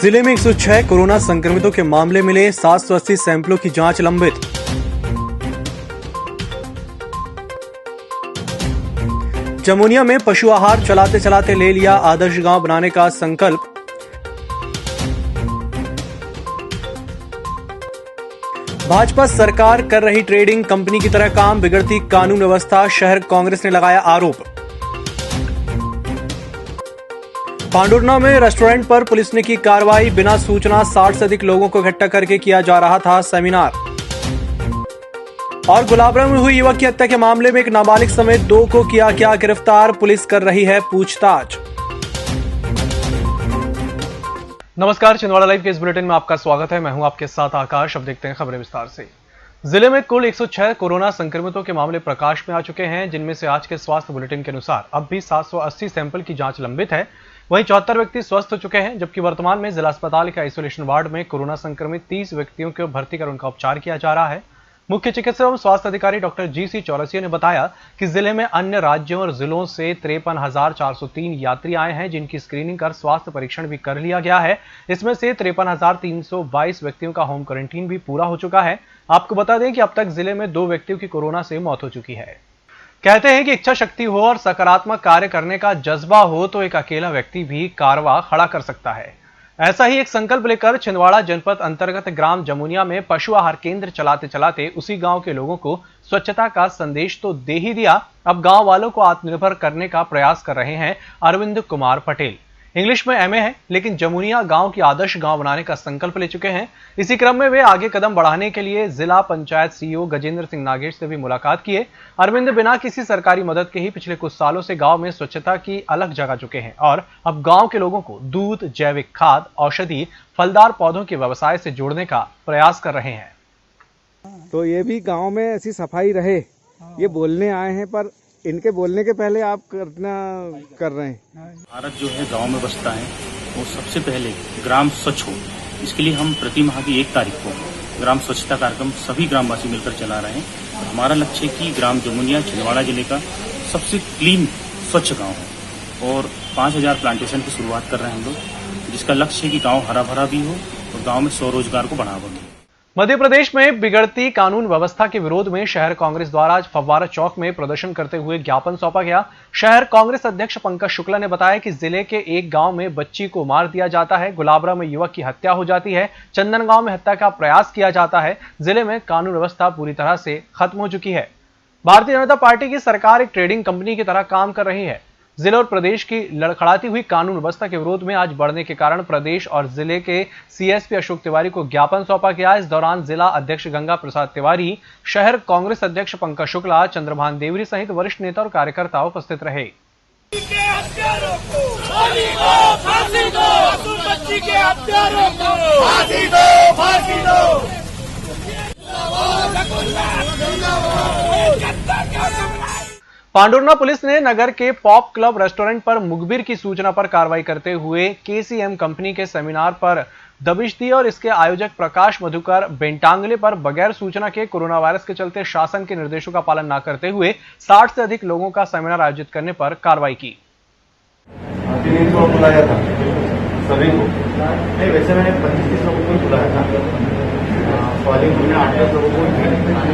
जिले में 106 कोरोना संक्रमितों के मामले मिले, 780 सैंपलों की जांच लंबित। जमुनिया में पशु आहार चलाते चलाते ले लिया आदर्श गांव बनाने का संकल्प। भाजपा सरकार कर रही ट्रेडिंग कंपनी की तरह काम, बिगड़ती कानून व्यवस्था, शहर कांग्रेस ने लगाया आरोप। पांडुरना में रेस्टोरेंट पर पुलिस ने की कार्रवाई, बिना सूचना 60 से अधिक लोगों को इकट्ठा करके किया जा रहा था सेमिनार। और गुलाबरा में हुई युवक की हत्या के मामले में एक नाबालिग समेत 2 को किया गिरफ्तार, पुलिस कर रही है पूछताछ। नमस्कार, छिंदवाड़ा लाइव के इस बुलेटिन में आपका स्वागत है। मैं हूं आपके साथ आकाश। अब देखते हैं खबरें विस्तार से। जिले में कुल 106 कोरोना संक्रमितों के मामले प्रकाश में आ चुके हैं, जिनमें से आज के स्वास्थ्य बुलेटिन के अनुसार अब भी 780 सैंपल की जांच लंबित है। वहीं 74 व्यक्ति स्वस्थ हो चुके हैं, जबकि वर्तमान में जिला अस्पताल के आइसोलेशन वार्ड में कोरोना संक्रमित 30 व्यक्तियों को भर्ती कर उनका उपचार किया जा रहा है। मुख्य चिकित्सा एवं स्वास्थ्य अधिकारी डॉक्टर GC चौरसिया ने बताया कि जिले में अन्य राज्यों और जिलों से 53,403 यात्री आए हैं, जिनकी स्क्रीनिंग कर स्वास्थ्य परीक्षण भी कर लिया गया है। इसमें से 53,322 व्यक्तियों का होम क्वारंटीन भी पूरा हो चुका है। आपको बता दें कि अब तक जिले में 2 व्यक्तियों की कोरोना से मौत हो चुकी है। कहते हैं कि इच्छा शक्ति हो और सकारात्मक कार्य करने का जज्बा हो तो एक अकेला व्यक्ति भी कारवां खड़ा कर सकता है। ऐसा ही एक संकल्प लेकर छिंदवाड़ा जनपद अंतर्गत ग्राम जमुनिया में पशु आहार केंद्र चलाते चलाते उसी गांव के लोगों को स्वच्छता का संदेश तो दे ही दिया, अब गांव वालों को आत्मनिर्भर करने का प्रयास कर रहे हैं अरविंद कुमार पटेल। इंग्लिश में MA है, लेकिन जमुनिया गांव की आदर्श गांव बनाने का संकल्प ले चुके हैं। इसी क्रम में वे आगे कदम बढ़ाने के लिए जिला पंचायत CEO गजेंद्र सिंह नागेश से भी मुलाकात किए। अरविंद बिना किसी सरकारी मदद के ही पिछले कुछ सालों से गांव में स्वच्छता की अलग जगह चुके हैं और अब गांव के लोगों को दूध, जैविक खाद, औषधि, फलदार पौधों के व्यवसाय से जोड़ने का प्रयास कर रहे हैं। तो ये भी गांव में ऐसी सफाई रहे, ये बोलने आए हैं, पर इनके बोलने के पहले आप कर रहे हैं। भारत जो है गांव में बसता है, वो सबसे पहले ग्राम स्वच्छ हो, इसके लिए हम प्रति माह की 1 तारीख को ग्राम स्वच्छता कार्यक्रम सभी ग्रामवासी मिलकर चला रहे हैं। हमारा लक्ष्य है कि ग्राम जमुनिया छिंदवाड़ा जिले का सबसे क्लीन स्वच्छ गांव है और 5000 प्लांटेशन की शुरुआत कर रहे हैं हम लोग, जिसका लक्ष्य है कि गाँव हरा भरा भी हो और गाँव में स्वरोजगार को बढ़ावा मिले। मध्य प्रदेश में बिगड़ती कानून व्यवस्था के विरोध में शहर कांग्रेस द्वारा आज फव्वारा चौक में प्रदर्शन करते हुए ज्ञापन सौंपा गया। शहर कांग्रेस अध्यक्ष पंकज शुक्ला ने बताया कि जिले के एक गांव में बच्ची को मार दिया जाता है, गुलाबरा में युवक की हत्या हो जाती है, चंदनगांव में हत्या का प्रयास किया जाता है। जिले में कानून व्यवस्था पूरी तरह से खत्म हो चुकी है। भारतीय जनता पार्टी की सरकार एक ट्रेडिंग कंपनी की तरह काम कर रही है। जिले और प्रदेश की लड़खड़ाती हुई कानून व्यवस्था के विरोध में आज बढ़ने के कारण प्रदेश और जिले के CSP अशोक तिवारी को ज्ञापन सौंपा गया। इस दौरान जिला अध्यक्ष गंगा प्रसाद तिवारी, शहर कांग्रेस अध्यक्ष पंकज शुक्ला, चंद्रभान देवरी सहित वरिष्ठ नेता और कार्यकर्ता उपस्थित रहे। पांडुरना पुलिस ने नगर के पॉप क्लब रेस्टोरेंट पर मुखबिर की सूचना पर कार्रवाई करते हुए KCM कंपनी के सेमिनार पर दबिश दी और इसके आयोजक प्रकाश मधुकर बेंटांगले पर बगैर सूचना के कोरोना वायरस के चलते शासन के निर्देशों का पालन न करते हुए 60 से अधिक लोगों का सेमिनार आयोजित करने पर कार्रवाई की। बुलाया था सभी को, नहीं वैसे मैंने 25-30 लोगों को बुलाया था, सॉलिंग में 8-10 लोगों को,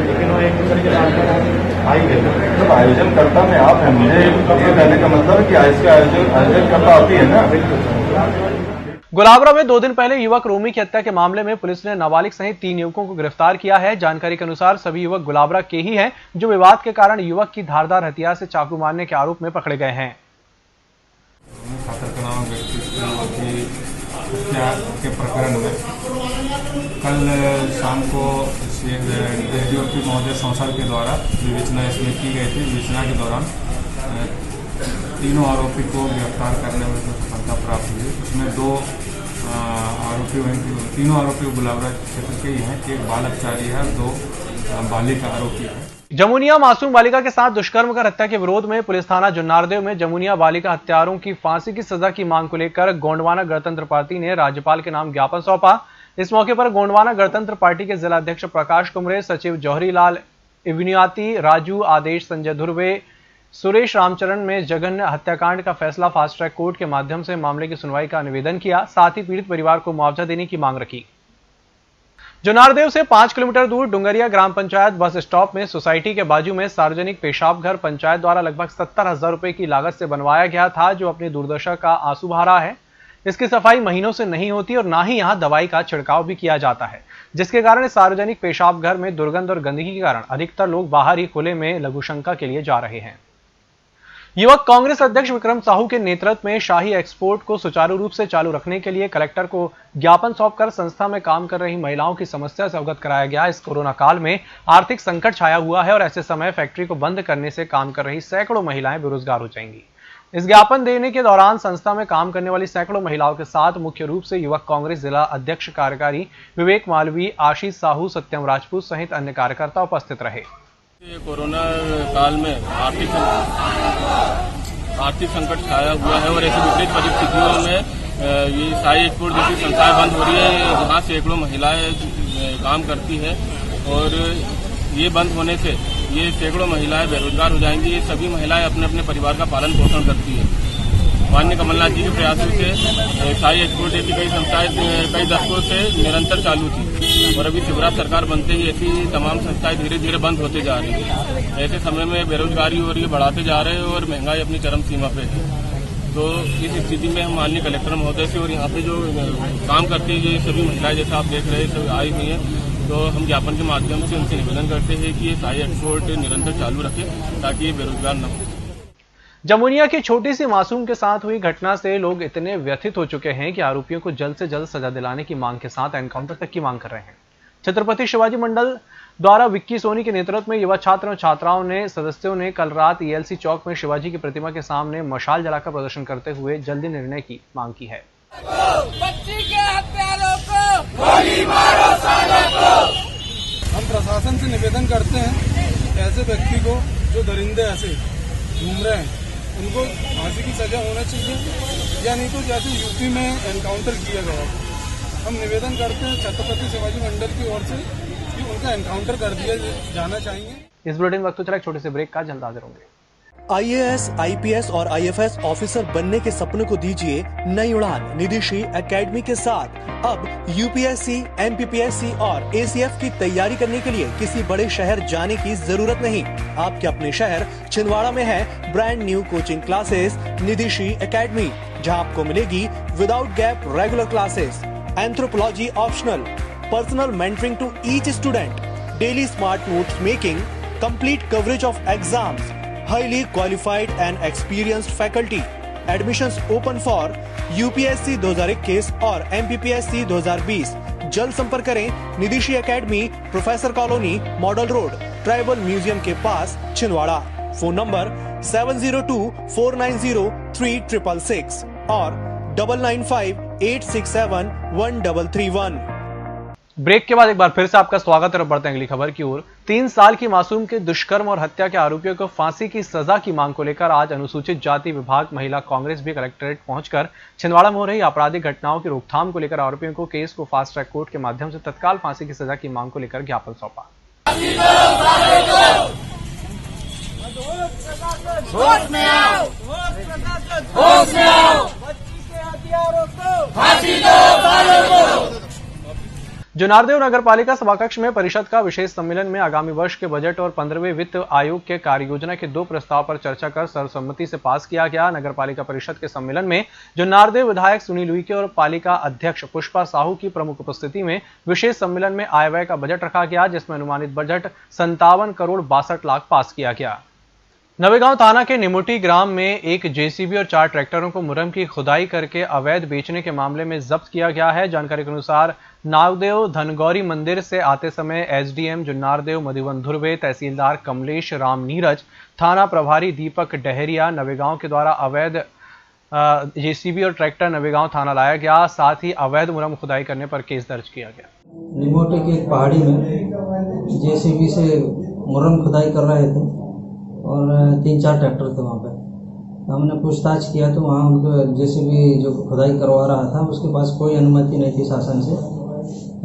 लेकिन वो एक दूसरे के साथ आई गए। मतलब आयोजन करता मैं आप है, मुझे ये कहने का मतलब है कि इसके आयोजन करता आती है ना। गुलाबरा में 2 दिन पहले युवक रोमी की हत्या के मामले में पुलिस ने नाबालिग सहित 3 युवकों को गिरफ्तार किया है। जानकारी के अनुसार सभी युवक गुलाबरा के ही हैं, जो विवाद के कारण युवक की धारदार हथियार से चाकू मारने के आरोप में पकड़े गए हैं। हत्या के प्रकरण में कल शाम को DGP महोदय संसद के द्वारा विवेचना इसमें की गई थी। विवेचना के दौरान 3 आरोपी को गिरफ्तार करने में जो सफलता प्राप्त हुई, उसमें 2 आरोपी वहीं 3 आरोपी गुलाबरा क्षेत्र के ही हैं, एक बालकचारी है, 2 बालिका आरोपी है। जमुनिया मासूम बालिका के साथ दुष्कर्म कर हत्या के विरोध में पुलिस थाना जुन्नारदेव में जमुनिया बालिका हत्यारों की फांसी की सजा की मांग को लेकर गोंडवाना गणतंत्र पार्टी ने राज्यपाल के नाम ज्ञापन सौंपा। इस मौके पर गोंडवाना गणतंत्र पार्टी के जिला अध्यक्ष प्रकाश कुमरे, सचिव जौहरी लाल इवनियाती, राजू आदेश, संजय धुर्वे, सुरेश रामचरण में जघन्य हत्याकांड का फैसला फास्ट ट्रैक कोर्ट के माध्यम से मामले की सुनवाई का निवेदन किया। साथ ही पीड़ित परिवार को मुआवजा देने की मांग रखी। जुनारदेव से 5 किलोमीटर दूर डुंगरिया ग्राम पंचायत बस स्टॉप में सोसाइटी के बाजू में सार्वजनिक पेशाब घर पंचायत द्वारा लगभग 70,000 रुपए की लागत से बनवाया गया था, जो अपनी दुर्दशा का आंसू बहा रहा है। इसकी सफाई महीनों से नहीं होती और ना ही यहां दवाई का छिड़काव भी किया जाता है, जिसके कारण सार्वजनिक पेशाब घर में दुर्गंध और गंदगी के कारण अधिकतर लोग बाहर ही खुले में लघुशंका के लिए जा रहे हैं। युवक कांग्रेस अध्यक्ष विक्रम साहू के नेतृत्व में शाही एक्सपोर्ट को सुचारू रूप से चालू रखने के लिए कलेक्टर को ज्ञापन सौंपकर संस्था में काम कर रही महिलाओं की समस्या से अवगत कराया गया। इस कोरोना काल में आर्थिक संकट छाया हुआ है और ऐसे समय फैक्ट्री को बंद करने से काम कर रही सैकड़ों महिलाएं बेरोजगार हो जाएंगी। इस ज्ञापन देने के दौरान संस्था में काम करने वाली सैकड़ों महिलाओं के साथ मुख्य रूप से युवक कांग्रेस जिला अध्यक्ष कार्यकारी विवेक मालवी, आशीष साहू, सत्यम राजपूत सहित अन्य कार्यकर्ता उपस्थित रहे। कोरोना काल में आर्थिक संकट छाया हुआ है और ऐसी विपरीत परिस्थितियों में ये शाही एक्सपोर्ट जैसी संस्थाएं बंद हो रही है, जहाँ सैकड़ों महिलाएं काम करती है और ये बंद होने से ये सैकड़ों महिलाएं बेरोजगार हो जाएंगी। ये सभी महिलाएं अपने अपने परिवार का पालन पोषण करती है। माननीय कमलनाथ जी के प्रयासों से शाही एक्सपोर्ट जैसी कई संस्थाएं कई दशकों से निरंतर चालू थी और अभी शिवराज सरकार बनते ही ऐसी तमाम संस्थाएं धीरे धीरे बंद होते जा रही है। ऐसे समय में बेरोजगारी हो रही है, बढ़ाते जा रहे हैं और महंगाई अपनी चरम सीमा पे है। तो इस स्थिति में हम माननीय कलेक्टर महोदय से और यहाँ पे जो काम करती है ये सभी महिलाएं जैसा आप देख रहे हैं सब आई हुई हैं, तो हम ज्ञापन के माध्यम से उनसे निवेदन करते हैं कि ये शाही एक्सपोर्ट निरंतर चालू रखें ताकि ये बेरोजगार न हो। जमुनिया की छोटी सी मासूम के साथ हुई घटना से लोग इतने व्यथित हो चुके हैं कि आरोपियों को जल्द से जल्द सजा दिलाने की मांग के साथ एनकाउंटर तक की मांग कर रहे हैं। छत्रपति शिवाजी मंडल द्वारा विक्की सोनी के नेतृत्व में युवा छात्र और छात्राओं ने सदस्यों ने कल रात ELC चौक में शिवाजी की प्रतिमा के सामने मशाल जलाकर प्रदर्शन करते हुए जल्दी निर्णय की मांग की है। हम प्रशासन से निवेदन करते हैं ऐसे व्यक्ति को जो दरिंदे ऐसे घूम रहे हैं उनको फांसी की सजा होना चाहिए या नहीं तो जैसे यूपी में एनकाउंटर किया गया। हम निवेदन करते हैं छत्रपति शिवाजी मंडल की ओर से कि उनका एनकाउंटर कर दिया जाना चाहिए। इस बुलेटिन वक्त चला एक छोटे से ब्रेक का, जल्द हाजिर होंगे। IAS, IPS और IFS ऑफिसर बनने के सपने को दीजिए नई उड़ान निधिशी एकेडमी के साथ। अब UPSC, MPPSC और ACF की तैयारी करने के लिए किसी बड़े शहर जाने की जरूरत नहीं। आपके अपने शहर छिंदवाड़ा में है brand new coaching classes Nidhishi academy, जहां आपको मिलेगी without gap regular classes, anthropology optional, personal mentoring to each student, daily smart notes making, complete coverage of exams, highly qualified and experienced faculty. Admissions open for UPSC 2021 और MPPSC 2020। जल्द संपर्क करें Nidhishi academy, professor colony, model road, tribal museum के पास, Chhindwara. Phone number 7024903666 और 9958671331। Break के बाद एक बार फिर से आपका स्वागत है और बढ़ते हैं अगली खबर की ओर। 3 साल की मासूम के दुष्कर्म और हत्या के आरोपियों को फांसी की सजा की मांग को लेकर आज अनुसूचित जाति विभाग महिला कांग्रेस भी कलेक्ट्रेट पहुंचकर छिंदवाड़ा में हो रही आपराधिक घटनाओं की रोकथाम को लेकर आरोपियों को केस को फास्ट ट्रैक कोर्ट के माध्यम से तत्काल फांसी की सजा की मांग को लेकर ज्ञापन सौंपा। जुनारदेव नगर पालिका सभाकक्ष में परिषद का विशेष सम्मेलन में आगामी वर्ष के बजट और 15वें वित्त आयोग के कार्य योजना के 2 प्रस्ताव पर चर्चा कर सर्वसम्मति से पास किया गया। नगर पालिका परिषद के सम्मेलन में जुनारदेव विधायक सुनील उइके और पालिका अध्यक्ष पुष्पा साहू की प्रमुख उपस्थिति में विशेष सम्मेलन में आय व्यय का बजट रखा गया, जिसमें अनुमानित बजट 57 करोड़ 62 लाख पास किया गया। नवेगांव थाना के निमुटी ग्राम में एक जेसीबी और 4 ट्रैक्टरों को मुरम की खुदाई करके अवैध बेचने के मामले में जब्त किया गया है। जानकारी के अनुसार नागदेव धनगौरी मंदिर से आते समय एसडीएम जुन्नारदेव मधुबन धुर्वे, तहसीलदार कमलेश राम नीरज, थाना प्रभारी दीपक डहरिया नवेगांव के द्वारा अवैध जेसीबी और ट्रैक्टर नवेगांव थाना लाया गया। साथ ही अवैध मुरम खुदाई करने पर केस दर्ज किया गया। निमोटी की एक पहाड़ी में जेसीबी से मुरम खुदाई कर रहे थे और 3-4 ट्रैक्टर थे वहाँ पे। हमने पूछताछ किया तो वहाँ उनको जेसीबी जो खुदाई करवा रहा था उसके पास कोई अनुमति नहीं थी शासन से,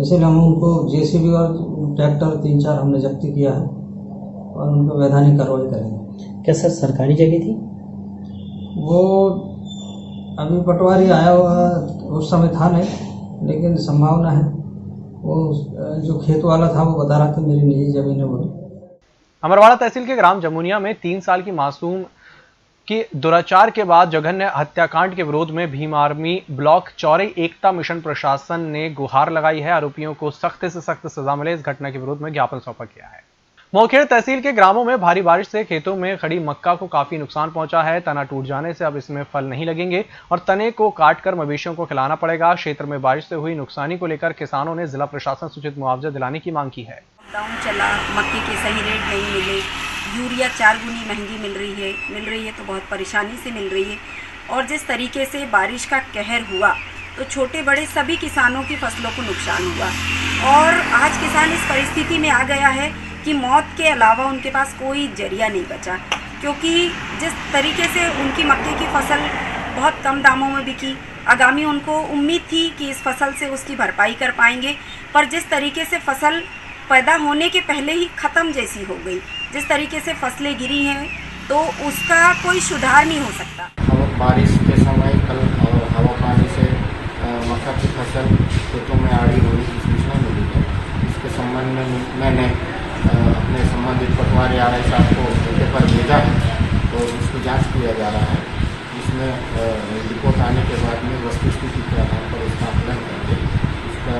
इसलिए हम उनको जेसीबी और ट्रैक्टर 3-4 हमने जब्ती किया है और उनको वैधानिक कार्रवाई करेंगे। क्या सर सरकारी जगह थी? वो अभी पटवारी आया हुआ उस समय था नहीं, लेकिन संभावना है। वो जो खेत वाला था वो बता रहा था मेरी निजी जमीन है बोली। अमरवाड़ा तहसील के ग्राम जमुनिया में 3 साल की मासूम की दुराचार के बाद जघन्य हत्याकांड के विरोध में भीम आर्मी ब्लॉक चौरई एकता मिशन प्रशासन ने गुहार लगाई है। आरोपियों को सख्त से सख्त सजा मिले, इस घटना के विरोध में ज्ञापन सौंपा गया है। मोखेड़ तहसील के ग्रामों में भारी बारिश से खेतों में खड़ी मक्का को काफी नुकसान पहुंचा है। तना टूट जाने से अब इसमें फल नहीं लगेंगे और तने को काटकर मवेशियों को खिलाना पड़ेगा। क्षेत्र में बारिश से हुई नुकसानी को लेकर किसानों ने जिला प्रशासन से उचित मुआवजा दिलाने की मांग की है। लॉकडाउन चला, मक्के के सही रेट नहीं मिले, यूरिया 4 गुनी महंगी मिल रही है तो बहुत परेशानी से मिल रही है। और जिस तरीके से बारिश का कहर हुआ तो छोटे बड़े सभी किसानों की फसलों को नुकसान हुआ और आज किसान इस परिस्थिति में आ गया है कि मौत के अलावा उनके पास कोई जरिया नहीं बचा, क्योंकि जिस तरीके से उनकी मक्के की फसल बहुत कम दामों में बिकी, आगामी उनको उम्मीद थी कि इस फसल से उसकी भरपाई कर पाएंगे, पर जिस तरीके से फसल पैदा होने के पहले ही ख़त्म जैसी हो गई, जिस तरीके से फसलें गिरी हैं तो उसका कोई सुधार नहीं हो सकता। बारिश के समय कल हवा पानी से मक्का की फसल खेतों में आड़ी हुई की सूचना मिली है। इसके संबंध में मैंने अपने संबंधित पटवारी RI साहब को मौके पर भेजा है, तो इसकी जांच किया जा रहा है। इसमें रिपोर्ट आने के बाद में वस्तुस्थिति के आधार पर इसका आकलन करके इस पर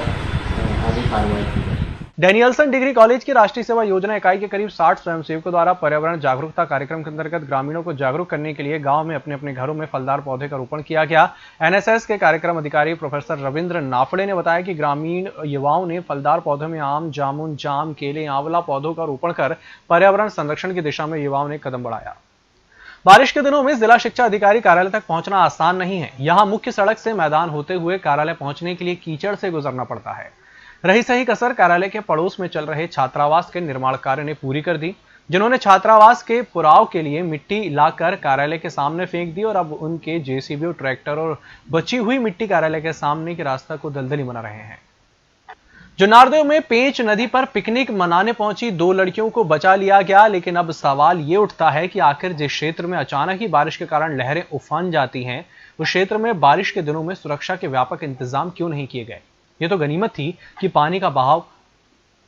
आगे कार्रवाई की जाएगी। डैनियल्सन डिग्री कॉलेज की राष्ट्रीय सेवा योजना इकाई के करीब 60 स्वयंसेवकों द्वारा पर्यावरण जागरूकता कार्यक्रम के अंतर्गत ग्रामीणों को जागरूक करने के लिए गांव में अपने अपने घरों में फलदार पौधे का रोपण किया गया। NSS के कार्यक्रम अधिकारी प्रोफेसर रविंद्र नाफड़े ने बताया कि ग्रामीण युवाओं ने फलदार पौधों में आम, जामुन, जाम, केले, आंवला पौधों का रोपण कर पर्यावरण संरक्षण की दिशा में युवाओं ने कदम बढ़ाया। बारिश के दिनों में जिला शिक्षा अधिकारी कार्यालय तक पहुंचना आसान नहीं है। यहां मुख्य सड़क से मैदान होते हुए कार्यालय पहुंचने के लिए कीचड़ से गुजरना पड़ता है। रही सही कसर कार्यालय के पड़ोस में चल रहे छात्रावास के निर्माण कार्य ने पूरी कर दी, जिन्होंने छात्रावास के पुराव के लिए मिट्टी लाकर कार्यालय के सामने फेंक दी और अब उनके JCB, ट्रैक्टर और बची हुई मिट्टी कार्यालय के सामने के रास्ता को दलदली बना रहे हैं। जुन्नारदेव में पेंच नदी पर पिकनिक मनाने पहुंची 2 लड़कियों को बचा लिया गया, लेकिन अब सवाल ये उठता है कि आखिर जिस क्षेत्र में अचानक ही बारिश के कारण लहरें उफान जाती हैं, उस क्षेत्र में बारिश के दिनों में सुरक्षा के व्यापक इंतजाम क्यों नहीं किए गए। ये तो गनीमत थी कि पानी का बहाव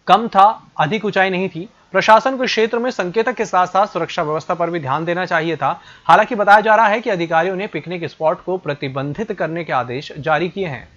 कम था, अधिक ऊंचाई नहीं थी। प्रशासन को क्षेत्र में संकेतक के साथ साथ सुरक्षा व्यवस्था पर भी ध्यान देना चाहिए था। हालांकि बताया जा रहा है कि अधिकारियों ने पिकनिक स्पॉट को प्रतिबंधित करने के आदेश जारी किए हैं।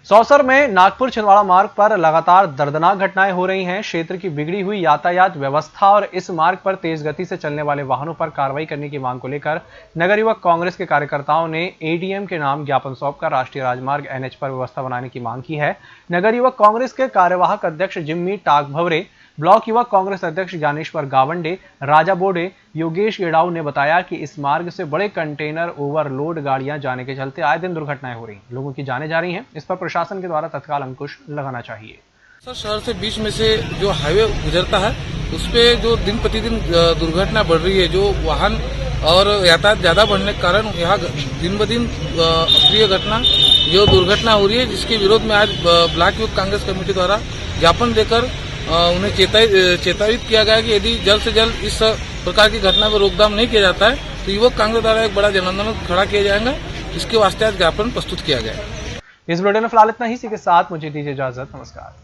सौसर में नागपुर छिंदवाड़ा मार्ग पर लगातार दर्दनाक घटनाएं हो रही हैं। क्षेत्र की बिगड़ी हुई यातायात व्यवस्था और इस मार्ग पर तेज गति से चलने वाले वाहनों पर कार्रवाई करने की मांग को लेकर नगर युवक कांग्रेस के कार्यकर्ताओं ने ADM के नाम ज्ञापन सौंपकर राष्ट्रीय राजमार्ग NH पर व्यवस्था बनाने की मांग की है। नगर युवक कांग्रेस के कार्यवाहक अध्यक्ष जिम्मी टाकभवरे, ब्लॉक युवक कांग्रेस अध्यक्ष ज्ञानेश्वर गावंडे, राजा बोडे, योगेश गेड़ाऊ ने बताया कि इस मार्ग से बड़े कंटेनर ओवरलोड गाड़ियां जाने के चलते आए दिन दुर्घटनाएं हो रही, लोगों की जानें जा रही हैं। इस पर प्रशासन के द्वारा तत्काल अंकुश लगाना चाहिए। सर, शहर से बीच में से जो हाईवे गुजरता है उस पे जो दिन प्रतिदिन दुर्घटना बढ़ रही है, जो वाहन और यातायात ज्यादा बढ़ने के कारण यहाँ दिन ब दिन अप्रिय घटना जो दुर्घटना हो रही है, जिसके विरोध में आज ब्लॉक युवक कांग्रेस कमेटी द्वारा ज्ञापन देकर उन्हें चेतावित किया गया कि यदि जल्द से जल्द इस प्रकार की घटना पर रोकथाम नहीं किया जाता है तो युवक कांग्रेस द्वारा एक बड़ा जन आंदोलन खड़ा किया जाएगा। इसके वास्ते आज ज्ञापन प्रस्तुत किया गया है। इस बुलेटिन में फिलहाल इतना ही। इसी के साथ मुझे दीजिए इजाजत। नमस्कार।